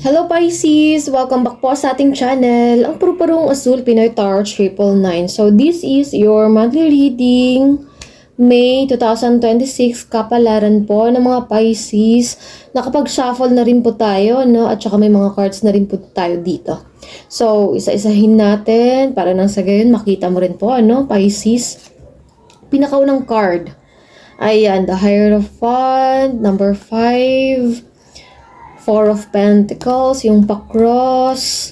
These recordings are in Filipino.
Hello Pisces! Welcome back po sa ating channel, ang puro-purong Azul Pinoy Tarot 999. So this is your monthly reading, May 2026, kapalaran po ng mga Pisces. Nakapag-shuffle na rin po tayo, no? At saka may mga cards na rin po tayo dito. So isa-isahin natin para nang sa gayon makita mo rin po, ano, Pisces. Pinakaunang card, ayan, the Hierophant, number 5. Four of Pentacles, yung pa-cross.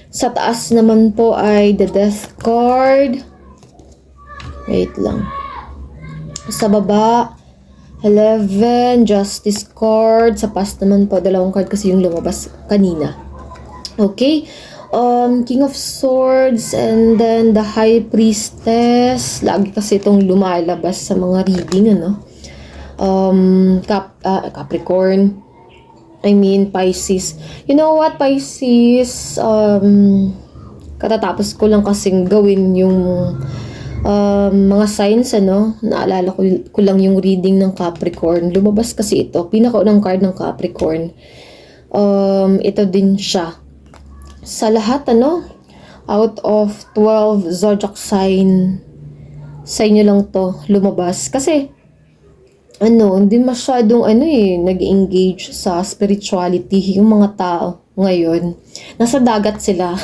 Sa taas naman po ay the Death card. Wait lang. Sa baba, 11, Justice card. Sa past naman po, dalawang card kasi yung lumabas kanina. Okay. King of Swords, and then the High Priestess. Lagi kasi itong lumalabas sa mga reading, ano? Capricorn, Pisces. You know what, Pisces, katatapos ko lang kasing gawin yung mga signs, ano, naalala ko lang yung reading ng Capricorn. Lumabas kasi ito, pinakaunang card ng Capricorn. Ito din siya. Sa lahat, ano, out of 12 zodiac sign, sa inyo lang to lumabas. Kasi hindi masyadong nag-engage sa spirituality yung mga tao ngayon. Nasa dagat sila.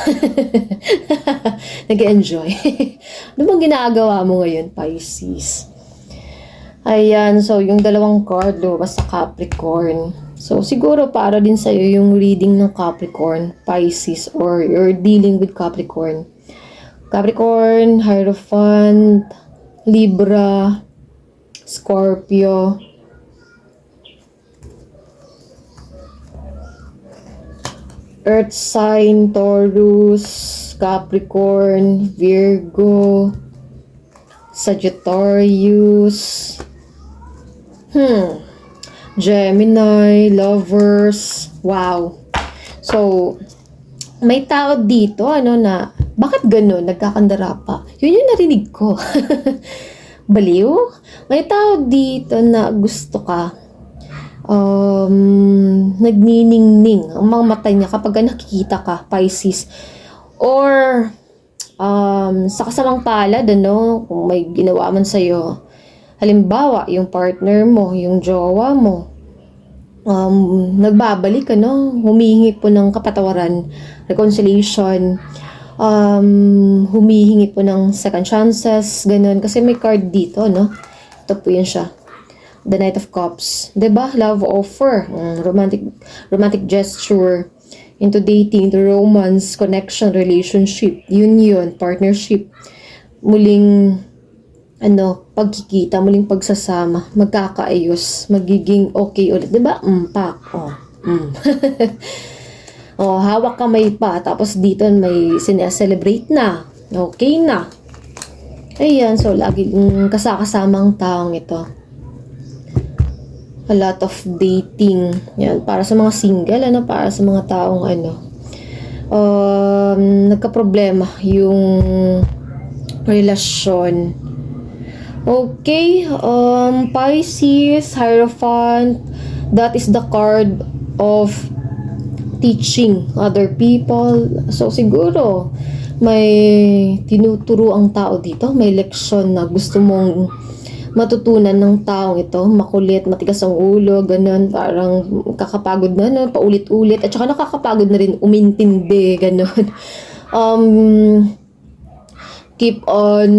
Nag-enjoy. Ano bang ginagawa mo ngayon, Pisces? Ayan, so yung dalawang card lumabas sa Capricorn. So siguro para din sa'yo yung reading ng Capricorn, Pisces, or you're dealing with Capricorn. Capricorn, Hierophant, Libra, Scorpio, Earth sign, Taurus, Capricorn, Virgo, Sagittarius, Gemini, Lovers. Wow. So, may tao dito, na, bakit ganun? Nagkakandara pa. Yun yung narinig ko. Baliw? May tao dito na gusto ka, nagniningning ang mga mata niya kapag nakikita ka, Pisces. Or, sa kasamang palad, kung may ginawa man sa'yo, halimbawa, yung partner mo, yung jowa mo, nagbabalik, humihingi po ng kapatawaran, reconciliation, humihingi po ng second chances, ganun. Kasi may card dito, no? Ito po yun siya. The Knight of Cups. Diba? Love offer. Romantic gesture. Into dating, into romance, connection, relationship, union, partnership. Muling, pagkikita, muling pagsasama, magkakaayos, magiging okay ulit. Diba? Hawak kamay pa. Tapos dito may sineselebrate na. Okay na. Ayan. So, lagi kasama ang taong ito. A lot of dating. Yan. Para sa mga single, para sa mga taong, nagka-problema yung relasyon. Okay. Pisces, Hierophant. That is the card of teaching other people. So siguro may tinuturo ang tao dito, may leksyon na gusto mong matutunan ng taong ito. Makulit, matigas ang ulo, ganun, parang kakapagod na, paulit-ulit, at saka nakakapagod na rin umintindi, ganun. Keep on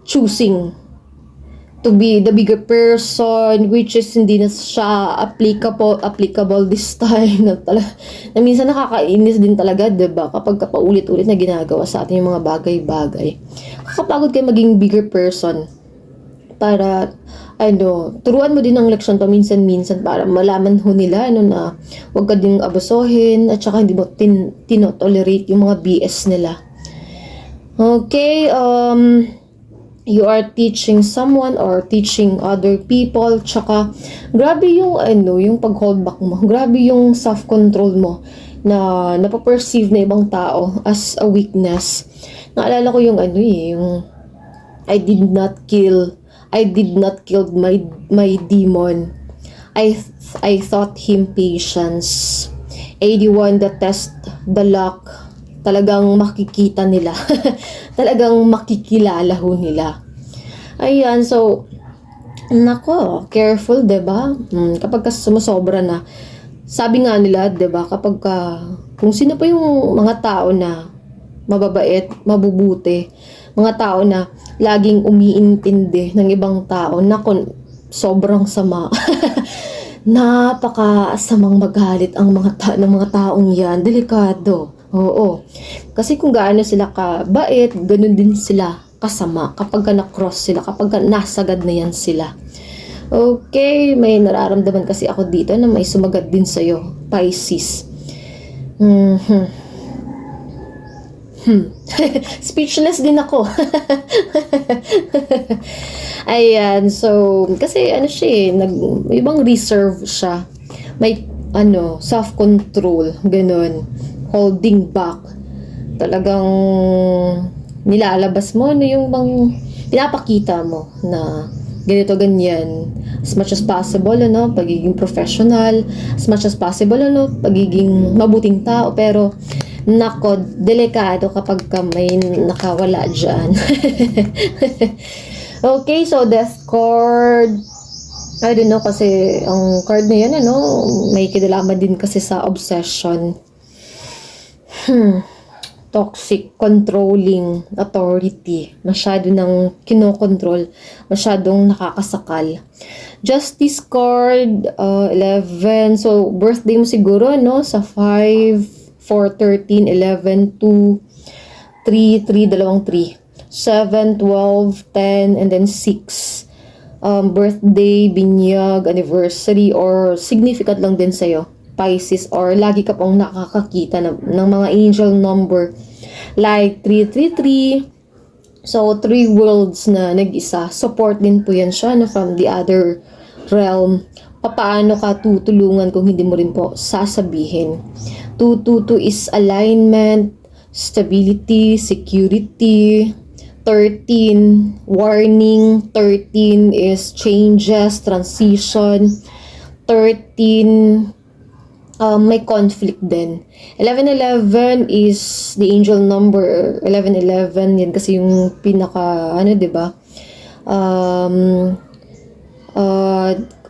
choosing to be the bigger person, which is hindi na siya applicable this time. Na minsan nakakainis din talaga, diba? Kapag paulit-ulit na ginagawa sa atin yung mga bagay-bagay. Kakapagod kayo maging bigger person. Para, turuan mo din ang leksyon pa minsan-minsan para malaman ho nila, na huwag ka din abusohin at saka hindi mo tinotolerate yung mga BS nila. Okay, you are teaching someone or teaching other people, tsaka grabe yung yung pag-hold back mo, grabe yung self-control mo na napaperceive na ibang tao as a weakness. Naalala ko yung yung I did not kill my demon. I I thought him patience. 81, the test, the luck. Talagang makikita nila. Talagang makikilala ho nila. Ayan, so, nako, careful, 'di ba? Kapag sumusobra na, sabi nga nila, 'di ba, kapag kung sino pa yung mga tao na mababait, mabubuti, mga tao na laging umiintindi ng ibang tao, nako, sobrang sama. Napakasamang magalit ang ng mga taong yan. Delikado. Oo. Kasi kung gaano sila kabait, ganun din sila kasama kapag na-cross sila, kapag nasagad na yan sila. Okay, may nararamdaman kasi ako dito na may sumagat din sa'yo, Pisces. Speechless din ako. Ayan, so, kasi ano siya ibang reserve siya. May, self-control, ganun. Holding back. Talagang, nilalabas mo, yung pinapakita mo na, ganito, ganyan. As much as possible, pagiging professional. As much as possible, pagiging mabuting tao. Pero, nako, delikado kapag may nakawala dyan. Okay, so death card. I don't know kasi ang card na yan, may kinalaman din kasi sa obsession. Toxic, controlling, authority. Masyado nang kinokontrol. Masyadong nakakasakal. Justice card, 11. So, birthday mo siguro, sa 5, 4, 13, 11, 2, 3, 3, dalawang 3. 7, 12, 10, and then 6. Birthday, binyag, anniversary, or significant lang din sa'yo, Pisces, or lagi ka pong nakakakita ng mga angel number like 333. So, 3 worlds na nag-isa. Support din po yan siya from the other realm. Paano ka tutulungan kung hindi mo rin po sasabihin? 222 is alignment, stability, security. 13, warning. 13 is changes, transition. 13, may conflict din. 1111 is the angel number. 1111, yan kasi yung pinaka, diba?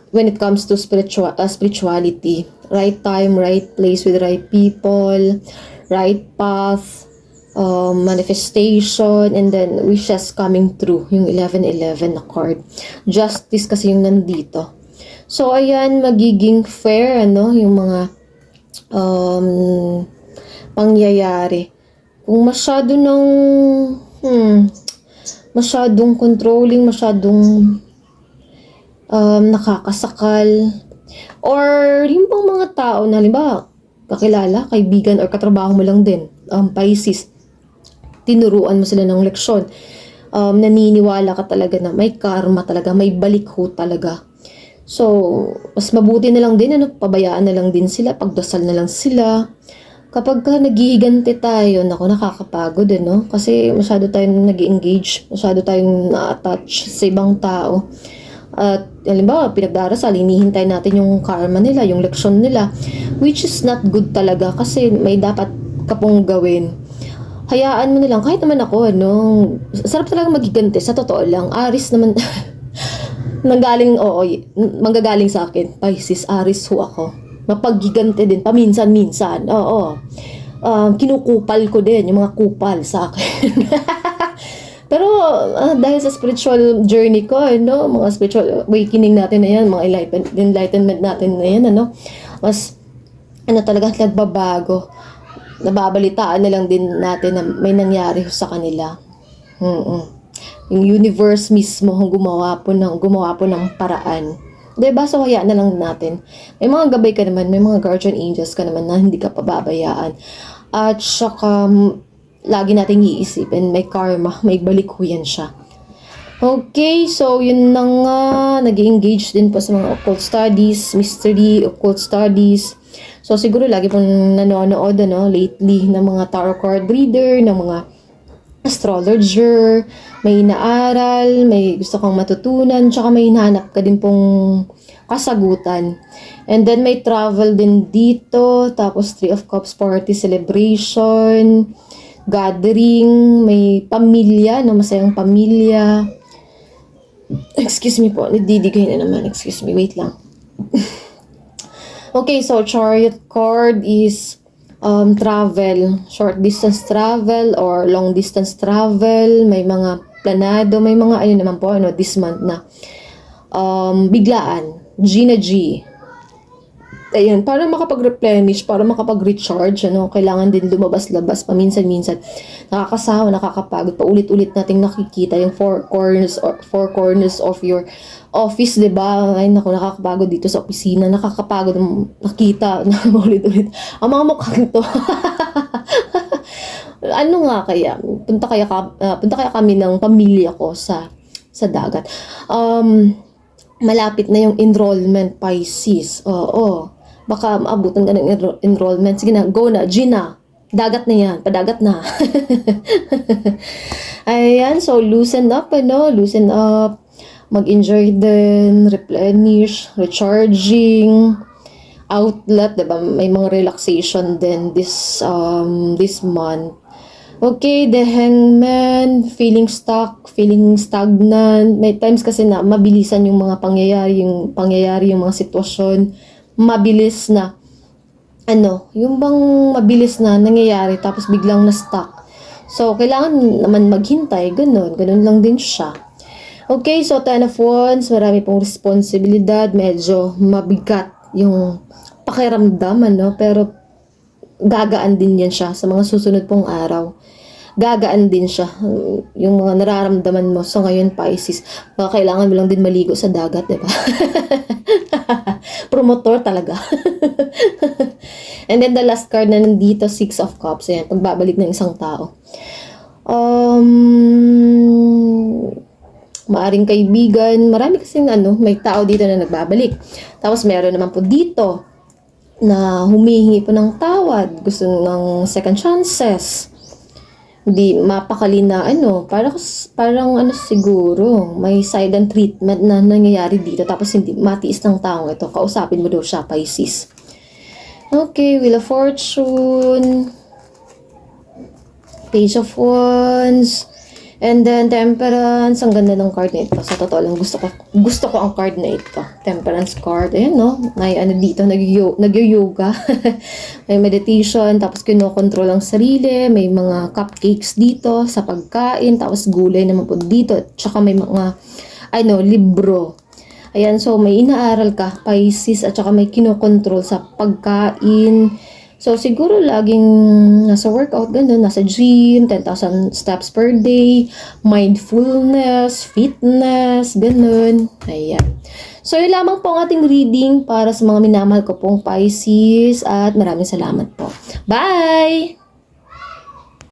When it comes to spirituality, right time, right place with right people, right path, manifestation, and then wishes coming true, yung 1111 na card. Justice kasi yung nandito. So, ayan, magiging fair, yung mga pangyayari. Kung masyadong controlling, masyadong nakakasakal, or yung pang mga tao na, halimbawa, kakilala, kaibigan, or katrabaho mo lang din, Pisces, tinuruan mo sila ng leksyon, naniniwala ka talaga na may karma talaga, may balik ho talaga. So, mas mabuti na lang din, pabayaan na lang din sila, pagdasal na lang sila. Kapag nag-iigante tayo, nakakapagod, kasi masyado tayong nag-engage, masyado tayong na-attach sa ibang tao. At halimbawa, pinagdarasal, hinihintay natin yung karma nila, yung leksyon nila, which is not good talaga kasi may dapat ka pong gawin. Hayaan mo na lang, kahit naman ako, sarap talaga magiganti, sa totoo lang. Aris naman, manggagaling sa akin, Pisces, Aris ho ako. Mapagigante din, paminsan-minsan, kinukupal ko din, yung mga kupal sa akin. Pero, dahil sa spiritual journey ko, mga spiritual awakening natin na yan, mga enlightenment natin na yan, mas, talaga nagbabago. Nababalitaan na lang din natin na may nangyari sa kanila. Yung universe mismo gumawa po ng paraan. Diba? So, hayaan na lang natin. May mga gabay ka naman, may mga guardian angels ka naman na hindi ka pababayaan. At saka, lagi nating iisipin, may karma, may balik ho yan siya. Okay, so yun na nga, nag-engage din po sa mga occult studies, mystery, occult studies. So siguro lagi pong nanonood lately ng mga tarot card reader, ng mga astrologer, may inaaral, may gusto kang matutunan, tsaka may hinahanap ka din pong kasagutan. And then may travel din dito, tapos Three of Cups, party, celebration, gathering, may pamilya, no, masayang pamilya. Excuse me po, nagdidigay na naman. Excuse me, wait lang. Okay, so Chariot card is travel, short distance travel or long distance travel. May mga planado, may mga ano naman po, this month na biglaan, G na G. Ayan, para makapag-replenish, para makapag-recharge, kailangan din lumabas-labas paminsan-minsan. Nakakasawa, nakakapagod, paulit-ulit nating nakikita yung four corners of your office, 'di ba? Ay naku, nakakapagod dito sa opisina, nakakapagod nakita na ulit-ulit. Ang mga mukhang to. Ano nga kaya? Punta kaya kami ng pamilya ko sa dagat. Malapit na yung enrollment, Pisces. Oo. Baka maabutan ka ng enrollment. Sige na, go na, Gina. Dagat na yan, padagat na. Ayan, so loosen up, loosen up. Mag-enjoy din, replenish, recharging, outlet, diba? May mga relaxation din this month. Okay, the Hangman, feeling stuck, feeling stagnant. May times kasi na mabilisan yung mga pangyayari, yung mga sitwasyon, mabilis na, yung bang mabilis na nangyayari tapos biglang na-stuck. So, kailangan naman maghintay, ganun lang din siya. Okay, so 10 of Wands, marami pong responsibilidad, medyo mabigat yung pakiramdam, pero gagaan din yan siya sa mga susunod pong araw. Gagaan din siya yung mga nararamdaman mo. So ngayon, Pisces, baka kailangan mo lang din maligo sa dagat, diba? Promotor talaga. And then the last card na nandito, Six of Cups. Ayan, pagbabalik ng isang tao. Maaring kaibigan, marami kasing may tao dito na nagbabalik. Tapos meron naman po dito na humihingi po ng tawad, gusto ng second chances. Hindi mapakali na parang siguro may silent treatment na nangyayari dito tapos hindi matiis ng taong ito. Kausapin mo daw siya, Pisces. Okay, Wheel of Fortune, Page of Wands, and then Temperance. Ang ganda ng card na ito. Sa totoo lang, gusto ko ang card na ito. Temperance card. Ayan, may dito, nag-yoga. May meditation, tapos kinokontrol ang sarili. May mga cupcakes dito sa pagkain. Tapos gulay naman po dito. At saka may mga, libro. Ayan, so may inaaral ka, Pisces, at saka may kinokontrol sa pagkain. So, siguro laging nasa workout, ganun, nasa gym, 10,000 steps per day, mindfulness, fitness, ganun. Ayan. So, yun lamang po ang ating reading para sa mga minamahal ko pong Pisces at maraming salamat po. Bye!